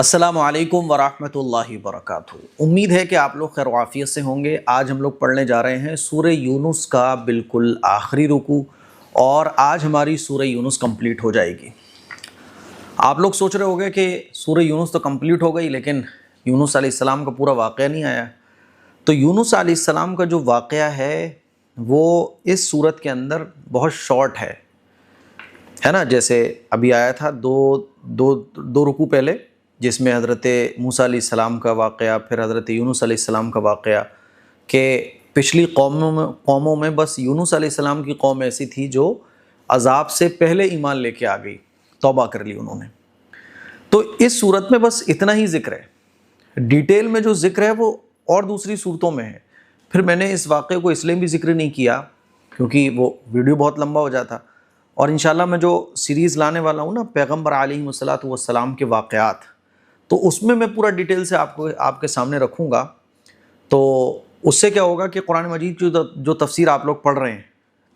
السلام علیکم ورحمۃ اللہ وبرکاتہ۔ امید ہے کہ آپ لوگ خیر و عافیت سے ہوں گے۔ آج ہم لوگ پڑھنے جا رہے ہیں سورہ یونس کا بالکل آخری رکوع، اور آج ہماری سورہ یونس کمپلیٹ ہو جائے گی۔ آپ لوگ سوچ رہے ہوگے کہ سورہ یونس تو کمپلیٹ ہو گئی، لیکن یونس علیہ السلام کا پورا واقعہ نہیں آیا۔ تو یونس علیہ السلام کا جو واقعہ ہے وہ اس سورت کے اندر بہت شارٹ ہے نا۔ جیسے ابھی آیا تھا دو رکوع پہلے، جس میں حضرت موسیٰ علیہ السلام کا واقعہ، پھر حضرت یونس علیہ السلام کا واقعہ، کہ پچھلی قوموں میں بس یونس علیہ السلام کی قوم ایسی تھی جو عذاب سے پہلے ایمان لے کے آ گئی، توبہ کر لی انہوں نے۔ تو اس صورت میں بس اتنا ہی ذکر ہے، ڈیٹیل میں جو ذکر ہے وہ اور دوسری صورتوں میں ہے۔ پھر میں نے اس واقعے کو اس لیے بھی ذکر نہیں کیا کیونکہ وہ ویڈیو بہت لمبا ہو جاتا، اور انشاءاللہ میں جو سیریز لانے والا ہوں نا، پیغمبر علیہ الصلوۃ والسلام کے واقعات، تو اس میں پورا ڈیٹیل سے آپ کے سامنے رکھوں گا۔ تو اس سے کیا ہوگا کہ قرآن مجید کی جو تفسیر آپ لوگ پڑھ رہے ہیں،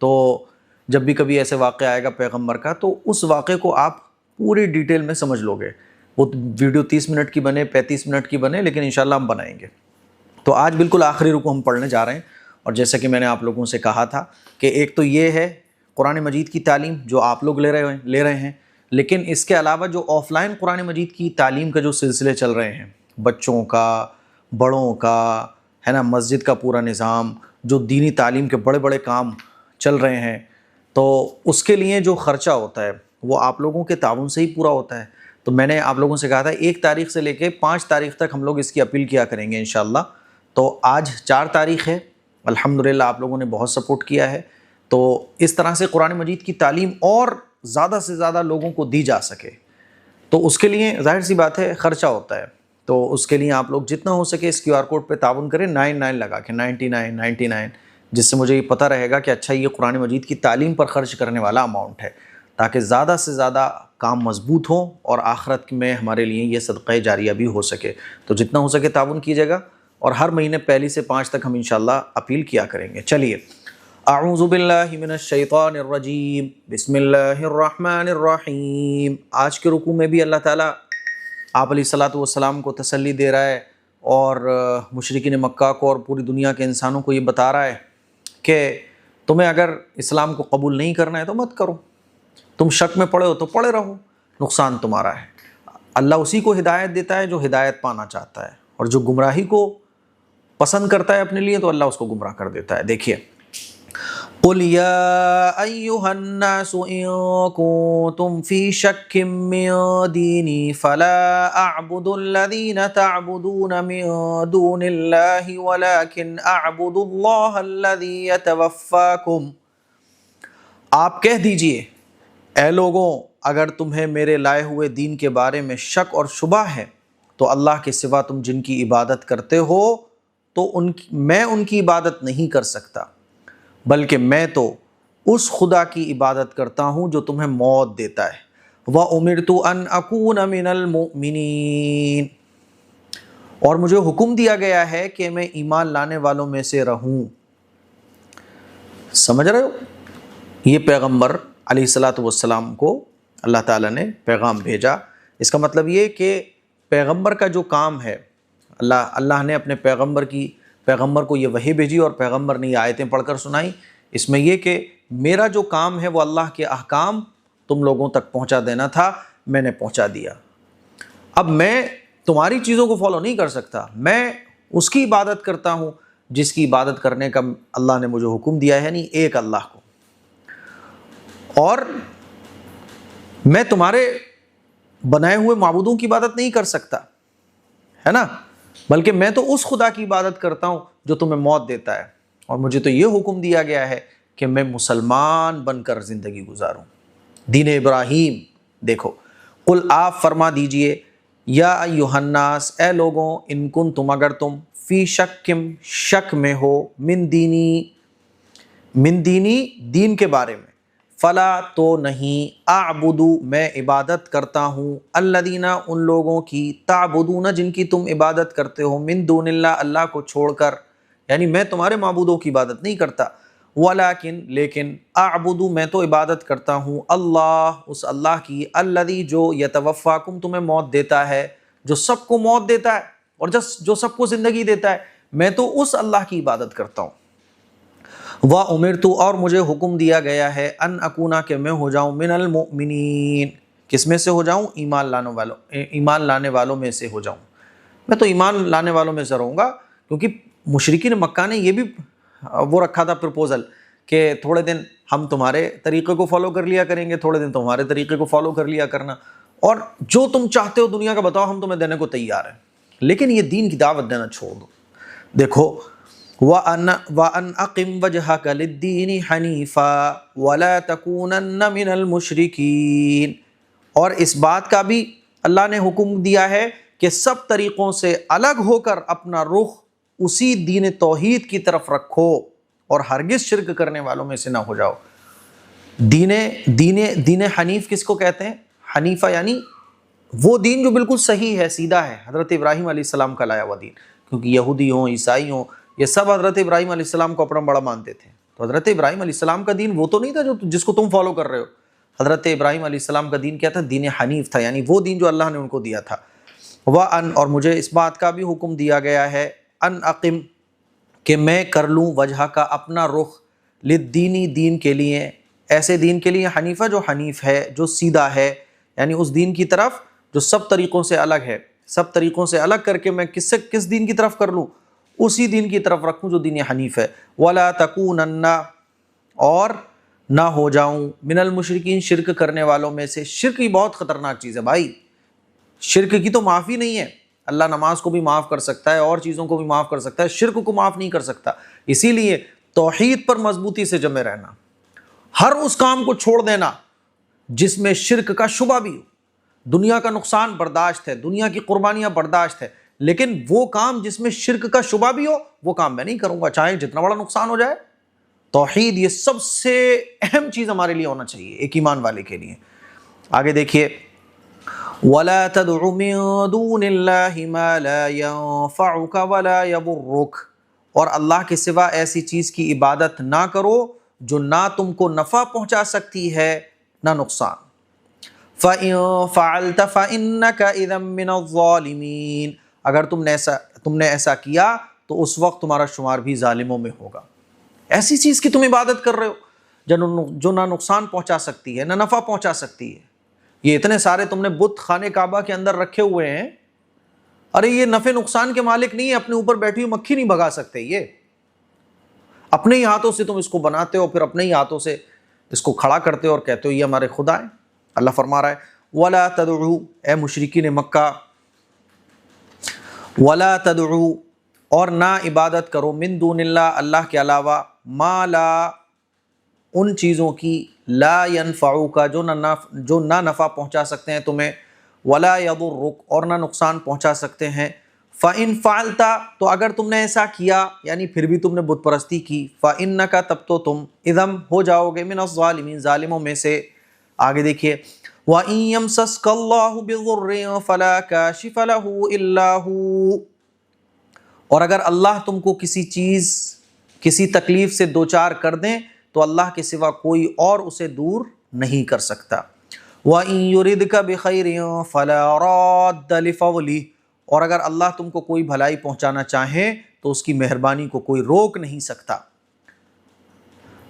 تو جب بھی کبھی ایسے واقعہ آئے گا پیغمبر کا، تو اس واقعے کو آپ پوری ڈیٹیل میں سمجھ لو گے۔ وہ ویڈیو 30 منٹ کی بنے، 35 منٹ کی بنے، لیکن انشاءاللہ ہم بنائیں گے۔ تو آج بالکل آخری رکوع ہم پڑھنے جا رہے ہیں، اور جیسا کہ میں نے آپ لوگوں سے کہا تھا کہ ایک تو یہ ہے قرآن مجید کی تعلیم جو آپ لوگ لے رہے ہیں، لیکن اس کے علاوہ جو آف لائن قرآن مجید کی تعلیم کا جو سلسلے چل رہے ہیں، بچوں کا، بڑوں کا، ہے نا، مسجد کا پورا نظام، جو دینی تعلیم کے بڑے بڑے کام چل رہے ہیں، تو اس کے لیے جو خرچہ ہوتا ہے وہ آپ لوگوں کے تعاون سے ہی پورا ہوتا ہے۔ تو میں نے آپ لوگوں سے کہا تھا 1 تاریخ سے لے کے 5 تاریخ تک ہم لوگ اس کی اپیل کیا کریں گے انشاءاللہ۔ تو آج 4 تاریخ ہے، الحمدللہ آپ لوگوں نے بہت سپورٹ کیا ہے۔ تو اس طرح سے قرآن مجید کی تعلیم اور زیادہ سے زیادہ لوگوں کو دی جا سکے، تو اس کے لیے ظاہر سی بات ہے خرچہ ہوتا ہے۔ تو اس کے لیے آپ لوگ جتنا ہو سکے اس QR کوڈ پہ تعاون کریں، 99 لگا کے، 99 جس سے مجھے یہ پتہ رہے گا کہ اچھا یہ قرآن مجید کی تعلیم پر خرچ کرنے والا اماؤنٹ ہے، تاکہ زیادہ سے زیادہ کام مضبوط ہوں اور آخرت میں ہمارے لیے یہ صدقہ جاریہ بھی ہو سکے۔ تو جتنا ہو سکے تعاون کیجیے گا، اور ہر مہینے 1 سے 5 تک ہم انشاءاللہ اپیل کیا کریں گے۔ چلیے، اعوذ باللہ من الشیطان الرجیم، بسم اللہ الرحمن الرحیم۔ آج کے رکوع میں بھی اللہ تعالیٰ آپ علیہ الصلوۃ والسلام کو تسلی دے رہا ہے، اور مشرکین مکہ کو اور پوری دنیا کے انسانوں کو یہ بتا رہا ہے کہ تمہیں اگر اسلام کو قبول نہیں کرنا ہے تو مت کرو، تم شک میں پڑے ہو تو پڑے رہو، نقصان تمہارا ہے۔ اللہ اسی کو ہدایت دیتا ہے جو ہدایت پانا چاہتا ہے، اور جو گمراہی کو پسند کرتا ہے اپنے لیے تو اللہ اس کو گمراہ کر دیتا ہے۔ دیکھیے، قُلْ يَا أَيُّهَا النَّاسُ إِن كُنتُمْ فِي شَكٍّ مِّن دِينِي فَلَا أَعْبُدُ الَّذِينَ تَعْبُدُونَ مِن دُونِ اللَّهِ وَلَكِنْ أَعْبُدُ اللَّهَ الَّذِي يَتَوَفَّاكُمْ۔ آپ کہہ دیجئے، اے لوگوں، اگر تمہیں میرے لائے ہوئے دین کے بارے میں شک اور شبہ ہے تو اللہ کے سوا تم جن کی عبادت کرتے ہو تو میں ان کی عبادت نہیں کر سکتا، بلکہ میں تو اس خدا کی عبادت کرتا ہوں جو تمہیں موت دیتا ہے۔ وَأُمِرْتُ أَنْ أَكُونَ مِنَ الْمُؤْمِنِينَ، اور مجھے حکم دیا گیا ہے کہ میں ایمان لانے والوں میں سے رہوں۔ سمجھ رہے ہو؟ یہ پیغمبر علیہ الصلوۃ والسلام کو اللہ تعالیٰ نے پیغام بھیجا۔ اس کا مطلب یہ کہ پیغمبر کا جو کام ہے، اللہ نے اپنے پیغمبر کو یہ وحی بھیجی، اور پیغمبر نے یہ آیتیں پڑھ کر سنائی۔ اس میں یہ کہ میرا جو کام ہے وہ اللہ کے احکام تم لوگوں تک پہنچا دینا تھا، میں نے پہنچا دیا۔ اب میں تمہاری چیزوں کو فالو نہیں کر سکتا، میں اس کی عبادت کرتا ہوں جس کی عبادت کرنے کا اللہ نے مجھے حکم دیا ہے، یعنی ایک اللہ کو۔ اور میں تمہارے بنائے ہوئے معبودوں کی عبادت نہیں کر سکتا، ہے نا، بلکہ میں تو اس خدا کی عبادت کرتا ہوں جو تمہیں موت دیتا ہے، اور مجھے تو یہ حکم دیا گیا ہے کہ میں مسلمان بن کر زندگی گزاروں، دین ابراہیم۔ دیکھو، قل، آپ فرما دیجئے، یا ایھا الناس، اے لوگوں، ان کنتم، اگر تم، فی شکم، شک میں ہو، من دینی، دین کے بارے میں، فلا، تو نہیں، اعبدو، میں عبادت کرتا ہوں، الذین، ان لوگوں کی، تعبدون، جن کی تم عبادت کرتے ہو، من دون اللہ، اللہ کو چھوڑ کر، یعنی میں تمہارے معبودوں کی عبادت نہیں کرتا، ولیکن، لیکن، اعبدو، میں تو عبادت کرتا ہوں، اللہ، اس اللہ کی، الذی، جو یتوفاکم، تمہیں موت دیتا ہے، جو سب کو موت دیتا ہے اور جو سب کو زندگی دیتا ہے، میں تو اس اللہ کی عبادت کرتا ہوں۔ وَأُمِرْتُ اور مجھے حکم دیا گیا ہے ان اکونا کہ میں ہو جاؤں من المؤمنین، کس میں سے ہو جاؤں؟ ایمان لانے والوں میں سے ہو جاؤں۔ میں تو ایمان لانے والوں میں سے رہوں گا، کیونکہ مشرکین مکہ نے یہ بھی وہ رکھا تھا پرپوزل کہ تھوڑے دن ہم تمہارے طریقے کو فالو کر لیا کریں گے، تھوڑے دن تمہارے طریقے کو فالو کر لیا کرنا، اور جو تم چاہتے ہو دنیا کا بتاؤ، ہم تمہیں دینے کو تیار ہیں، لیکن یہ دین کی دعوت دینا چھوڑ دو۔ دیکھو وَأَنْ أَقِمْ وَجْهَكَ لِلدِّينِ حَنِيفًا وَلَا تَكُونَنَّ مِنَ الْمُشْرِكِينَ، اور اس بات کا بھی اللہ نے حکم دیا ہے کہ سب طریقوں سے الگ ہو کر اپنا رخ اسی دین توحید کی طرف رکھو اور ہرگز شرک کرنے والوں میں سے نہ ہو جاؤ۔ دین حنیف کس کو کہتے ہیں؟ حنیفہ یعنی وہ دین جو بالکل صحیح ہے، سیدھا ہے، حضرت ابراہیم علیہ السلام کا لایا ہوا دین، کیونکہ یہودی ہوں، عیسائی ہوں، یہ سب حضرت ابراہیم علیہ السلام کو اپنا بڑا مانتے تھے۔ تو حضرت ابراہیم علیہ السلام کا دین وہ تو نہیں تھا جس کو تم فالو کر رہے ہو۔ حضرت ابراہیم علیہ السلام کا دین کیا تھا؟ دین حنیف تھا، یعنی وہ دین جو اللہ نے ان کو دیا تھا۔ وَأَنْ اور مجھے اس بات کا بھی حکم دیا گیا ہے ان اقم کہ میں کر لوں وجہ کا اپنا رخ للدینی دین کے لیے، ایسے دین کے لیے حنیفہ جو حنیف ہے، جو سیدھا ہے، یعنی اس دین کی طرف جو سب طریقوں سے الگ ہے، سب طریقوں سے الگ کر کے میں کس دین کی طرف کر لوں؟ اسی دین کی طرف رکھوں جو دین حنیف ہے۔ وَلَا تَكُونَنَّ اور نہ ہو جاؤں من المشرکین شرک کرنے والوں میں سے۔ شرک ہی بہت خطرناک چیز ہے بھائی، شرک کی تو معافی نہیں ہے۔ اللہ نماز کو بھی معاف کر سکتا ہے اور چیزوں کو بھی معاف کر سکتا ہے، شرک کو معاف نہیں کر سکتا۔ اسی لیے توحید پر مضبوطی سے جمے رہنا، ہر اس کام کو چھوڑ دینا جس میں شرک کا شبہ بھی ہو۔ دنیا کا نقصان برداشت ہے، دنیا کی قربانیاں برداشت ہے، لیکن وہ کام جس میں شرک کا شبہ بھی ہو وہ کام میں نہیں کروں گا، چاہے جتنا بڑا نقصان ہو جائے۔ توحید یہ سب سے اہم چیز ہمارے لیے ہونا چاہیے ایک ایمان والے کے لیے۔ آگے دیکھیے وَلَا تَدْعُ مِن دُونِ اللَّهِ مَا لَا يَنفَعُكَ وَلَا يَضُرُّكَ، اور اللہ کے سوا ایسی چیز کی عبادت نہ کرو جو نہ تم کو نفع پہنچا سکتی ہے نہ نقصان۔ فَإِن فَعَلْتَ فَإِنَّكَ إِذًا مِّنَ الظَّالِمِينَ، اگر تم نے ایسا کیا تو اس وقت تمہارا شمار بھی ظالموں میں ہوگا۔ ایسی چیز کی تم عبادت کر رہے ہو جو نہ نقصان پہنچا سکتی ہے نہ نفع پہنچا سکتی ہے۔ یہ اتنے سارے تم نے بت خانے کعبہ کے اندر رکھے ہوئے ہیں، ارے یہ نفع نقصان کے مالک نہیں ہے، اپنے اوپر بیٹھی ہوئی مکھی نہیں بھگا سکتے، یہ اپنے ہی ہاتھوں سے تم اس کو بناتے ہو، پھر اپنے ہی ہاتھوں سے اس کو کھڑا کرتے ہو اور کہتے ہو یہ ہمارے خدا ہیں۔ اللہ فرما رہا ہے وَلَا تَدْعُوا، اے مشرکین مکہ، وَلَا تَدْعُوا اور نہ عبادت کرو من دون اللہ، اللہ کے علاوہ، ما لا ان چیزوں کی، لا ينفعوک جو نہ نفع پہنچا سکتے ہیں تمہیں، ولا یضرک اور نہ نقصان پہنچا سکتے ہیں۔ فَإِن فَعَلْتَ تو اگر تم نے ایسا کیا، یعنی پھر بھی تم نے بت پرستی کی، فَإِنَّكَ تب تو تم اِذًا ہو جاؤ گے من الظالمین ظالموں میں سے۔ آگے دیکھیے وَإِن يَمْسَسْكَ اللَّهُ بِضُرٍّ فَلَا كَاشِفَ لَهُ إِلَّا هُوَ، اور اگر اللہ تم کو کسی تکلیف سے دوچار کر دیں تو اللہ کے سوا کوئی اور اسے دور نہیں کر سکتا۔ وَإِن يُرِدْكَ بِخَيْرٍ فَلَا رَادَّ لِفَضْلِهِ، اور اگر اللہ تم کو کوئی بھلائی پہنچانا چاہے تو اس کی مہربانی کو کوئی روک نہیں سکتا۔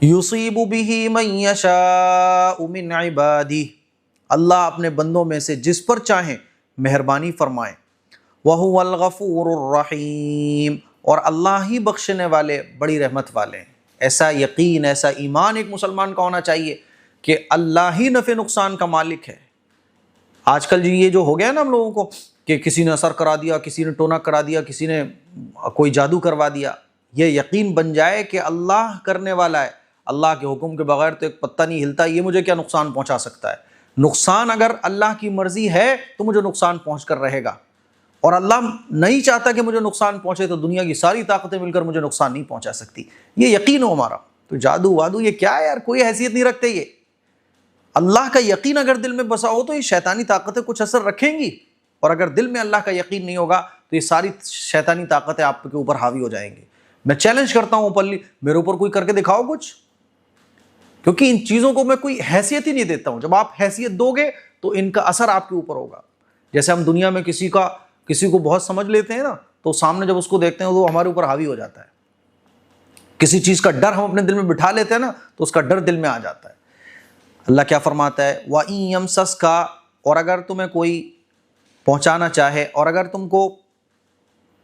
يُصِيبُ بِهِ مَن يَشَاءُ مِنْ عِبَادِهِ، اللہ اپنے بندوں میں سے جس پر چاہیں مہربانی فرمائے۔ وَهُوَ الْغَفُورُ الرَّحِيمُ، اور اللہ ہی بخشنے والے بڑی رحمت والے ہیں۔ ایسا یقین، ایسا ایمان ایک مسلمان کا ہونا چاہیے کہ اللہ ہی نفع نقصان کا مالک ہے۔ آج کل یہ جو ہو گیا نا ہم لوگوں کو کہ کسی نے اثر کرا دیا، کسی نے ٹونا کرا دیا، کسی نے کوئی جادو کروا دیا، یہ یقین بن جائے کہ اللہ کرنے والا ہے، اللہ کے حکم کے بغیر تو ایک پتہ نہیں ہلتا، یہ مجھے کیا نقصان پہنچا سکتا ہے۔ نقصان اگر اللہ کی مرضی ہے تو مجھے نقصان پہنچ کر رہے گا، اور اللہ نہیں چاہتا کہ مجھے نقصان پہنچے تو دنیا کی ساری طاقتیں مل کر مجھے نقصان نہیں پہنچا سکتی۔ یہ یقین ہو ہمارا۔ تو جادو وادو یہ کیا ہے یار، کوئی حیثیت نہیں رکھتے۔ یہ اللہ کا یقین اگر دل میں بسا ہو تو یہ شیطانی طاقتیں کچھ اثر رکھیں گی، اور اگر دل میں اللہ کا یقین نہیں ہوگا تو یہ ساری شیطانی طاقتیں آپ کے اوپر حاوی ہو جائیں گی۔ میں چیلنج کرتا ہوں اوپنلی، میرے اوپر کوئی کر کے دکھاؤ کچھ، کیونکہ ان چیزوں کو میں کوئی حیثیت ہی نہیں دیتا ہوں۔ جب آپ حیثیت دو گے تو ان کا اثر آپ کے اوپر ہوگا۔ جیسے ہم دنیا میں کسی کا کسی کو بہت سمجھ لیتے ہیں نا تو سامنے جب اس کو دیکھتے ہیں تو وہ ہمارے اوپر حاوی ہو جاتا ہے. کسی چیز کا ڈر ہم اپنے دل میں بٹھا لیتے ہیں نا تو اس کا ڈر دل میں آ جاتا ہے. اللہ کیا فرماتا ہے وَإِن يَمْسَسْكَ، اور اگر تمہیں کوئی پہنچانا چاہے اور اگر تم کو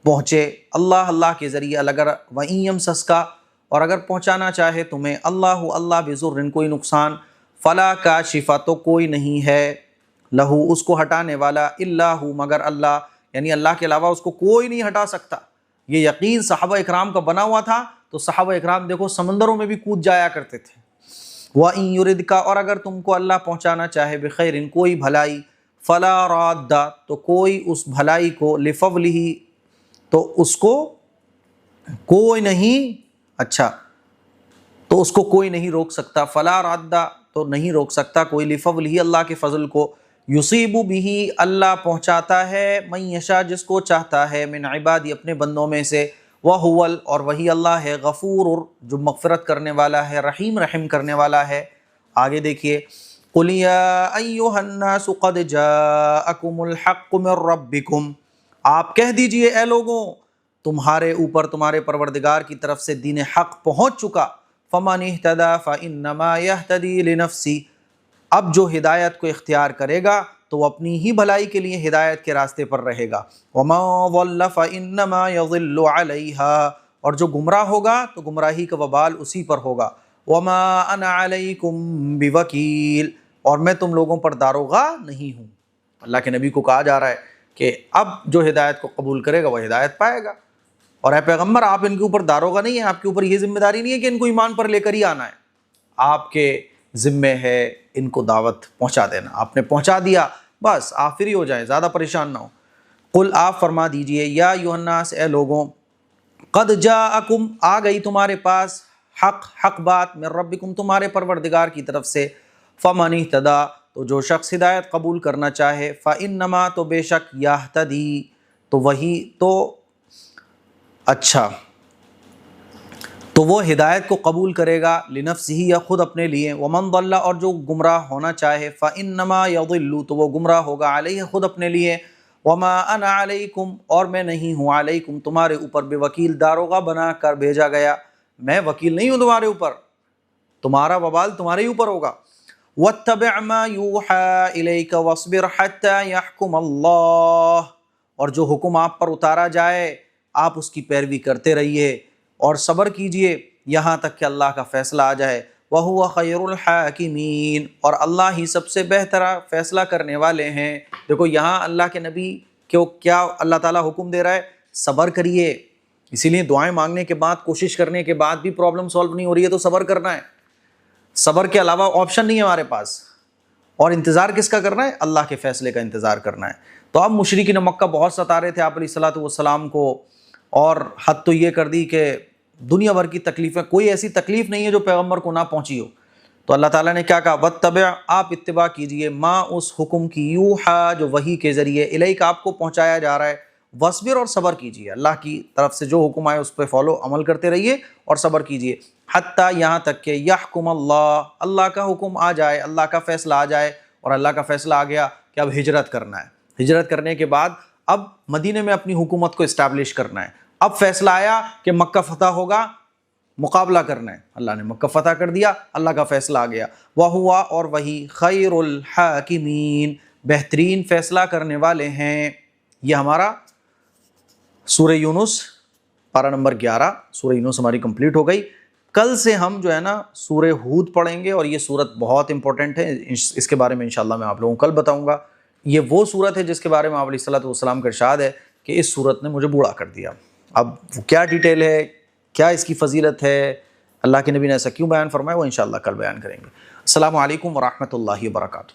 پہنچے اللہ کے ذریعے، اگر وَإِن يَمْسَسْكَ، اور اگر پہنچانا چاہے تمہیں اللہ بِضُرٍ، کوئی نقصان، فَلَا كَاشِفَ، تو کوئی نہیں ہے، لہو، اس کو ہٹانے والا، الا ہو، مگر اللہ، یعنی اللہ کے علاوہ اس کو کوئی نہیں ہٹا سکتا. یہ یقین صحابہ اکرام کا بنا ہوا تھا تو صحابہ اکرام دیکھو سمندروں میں بھی کود جایا کرتے تھے. وَإِن يُرِدْكَ، اور اگر تم کو اللہ پہنچانا چاہے بخیر، کوئی بھلائی، فَلَا رَادَّ، تو کوئی اس بھلائی کو، لِفَضْلِهِ، تو اس کو کوئی نہیں، اچھا تو اس کو کوئی نہیں روک سکتا، فَلَا رَادَّ، تو نہیں روک سکتا کوئی، لِفَضْلِهِ، اللہ کے فضل کو، یُصِیبُ بِهِ، اللہ پہنچاتا ہے، مَن یشاء، جس کو چاہتا ہے، من عبادی، اپنے بندوں میں سے، وَهُوَ، اور وہی اللہ ہے، غفور، جو مغفرت کرنے والا ہے، رحیم، رحم کرنے والا ہے. آگے دیکھیے، قُلْ يَا أَيُّهَا النَّاسُ قَدْ جَاءَكُمُ الْحَقُّ مِنْ رَبِّكُمْ، آپ کہہ دیجئے اے لوگوں، تمہارے اوپر تمہارے پروردگار کی طرف سے دین حق پہنچ چکا. فَمَنِ اهْتَدَىٰ فَإِنَّمَا يَهْتَدِي لِنَفْسِهِ، اب جو ہدایت کو اختیار کرے گا تو وہ اپنی ہی بھلائی کے لیے ہدایت کے راستے پر رہے گا. وَمَن ضَلَّ فَإِنَّمَا يَضِلُّ عَلَيْهَا، اور جو گمراہ ہوگا تو گمراہی کا وبال اسی پر ہوگا. وَمَا أَنَا عَلَيْكُمْ بِوَكِيلٍ، اور میں تم لوگوں پر داروغہ نہیں ہوں. اللہ کے نبی کو کہا جا رہا ہے کہ اب جو ہدایت کو قبول کرے گا وہ ہدایت پائے گا. اور اے پیغمبر، آپ ان کے اوپر داروغہ نہیں ہیں، آپ کے اوپر یہ ذمہ داری نہیں ہے کہ ان کو ایمان پر لے کر ہی آنا ہے. آپ کے ذمے ہے ان کو دعوت پہنچا دینا. آپ نے پہنچا دیا، بس آپ فری ہو جائیں، زیادہ پریشان نہ ہو. قل، آپ فرما دیجئے، یا ایھا الناس، اے لوگوں، قد جاءکم، آ گئی تمہارے پاس، حق بات، من ربکم، تمہارے پروردگار کی طرف سے. فمن اہتدیٰ، تو جو شخص ہدایت قبول کرنا چاہے، فانما، تو بے شک، یہتدی، تو وہی، تو اچھا تو وہ ہدایت کو قبول کرے گا، لنفسہ، یا خود اپنے لیے. ومن ضل، اور جو گمراہ ہونا چاہے، فانما یضل، تو وہ گمراہ ہوگا، علیہ، خود اپنے لیے. وما انا علیکم، اور میں نہیں ہوں، علیکم، تمہارے اوپر، بوکیل، داروغہ بنا کر بھیجا گیا، میں وکیل نہیں ہوں تمہارے اوپر، تمہارا وبال تمہارے اوپر ہوگا. واتبع ما یوحى الیک واصبر حتی یحکم اللہ، اور جو حکم آپ پر اتارا جائے آپ اس کی پیروی کرتے رہیے اور صبر کیجئے یہاں تک کہ اللہ کا فیصلہ آ جائے. وَهُوَ خَيْرُ الْحَاكِمِينَ، اور اللہ ہی سب سے بہتر فیصلہ کرنے والے ہیں. دیکھو یہاں اللہ کے نبی کو کیا اللہ تعالیٰ حکم دے رہا ہے، صبر کریے. اسی لیے دعائیں مانگنے کے بعد، کوشش کرنے کے بعد بھی پرابلم سولو نہیں ہو رہی ہے تو صبر کرنا ہے. صبر کے علاوہ آپشن نہیں ہے ہمارے پاس. اور انتظار کس کا کرنا ہے؟ اللہ کے فیصلے کا انتظار کرنا ہے. تو اب مشرکین مکہ بہت ستا رہے تھے آپ علیہ الصلوۃ والسلام کو، اور حد تو یہ کر دی کہ دنیا بھر کی تکلیفیں، کوئی ایسی تکلیف نہیں ہے جو پیغمبر کو نہ پہنچی ہو. تو اللہ تعالیٰ نے کیا کہا، واتبع، آپ اتباع کیجئے، ما، اس حکم کی، یوحا، جو وحی کے ذریعے، الیک، آپ کو پہنچایا جا رہا ہے. واصبر، اور صبر کیجئے، اللہ کی طرف سے جو حکم آئے اس پہ فالو، عمل کرتے رہیے اور صبر کیجئے. حتیٰ، یہاں تک کہ یحکم اللہ، اللہ کا حکم آ جائے، اللہ کا فیصلہ آ جائے. اور اللہ کا فیصلہ آ گیا کہ اب ہجرت کرنا ہے. ہجرت کرنے کے بعد اب مدینے میں اپنی حکومت کو اسٹیبلش کرنا ہے. اب فیصلہ آیا کہ مکہ فتح ہوگا، مقابلہ کرنا ہے. اللہ نے مکہ فتح کر دیا، اللہ کا فیصلہ آ گیا. وَهُوَ، اور وہی، خیر الحاکمین، بہترین فیصلہ کرنے والے ہیں. یہ ہمارا سورہ یونس پارہ نمبر 11، سورہ یونس ہماری کمپلیٹ ہو گئی. کل سے ہم جو ہے نا سورہ ہود پڑھیں گے، اور یہ سورت بہت امپورٹنٹ ہے، اس کے بارے میں انشاءاللہ میں آپ لوگوں کو کل بتاؤں گا. یہ وہ سورت ہے جس کے بارے میں آپ علیہ الصلوۃ والسلام کا ارشاد ہے کہ اس سورت نے مجھے بوڑھا کر دیا. اب کیا ڈیٹیل ہے، کیا اس کی فضیلت ہے، اللہ کے نبی نے ایسا کیوں بیان فرمایا، وہ انشاءاللہ کل بیان کریں گے. السلام علیکم ورحمۃ اللہ وبرکاتہ.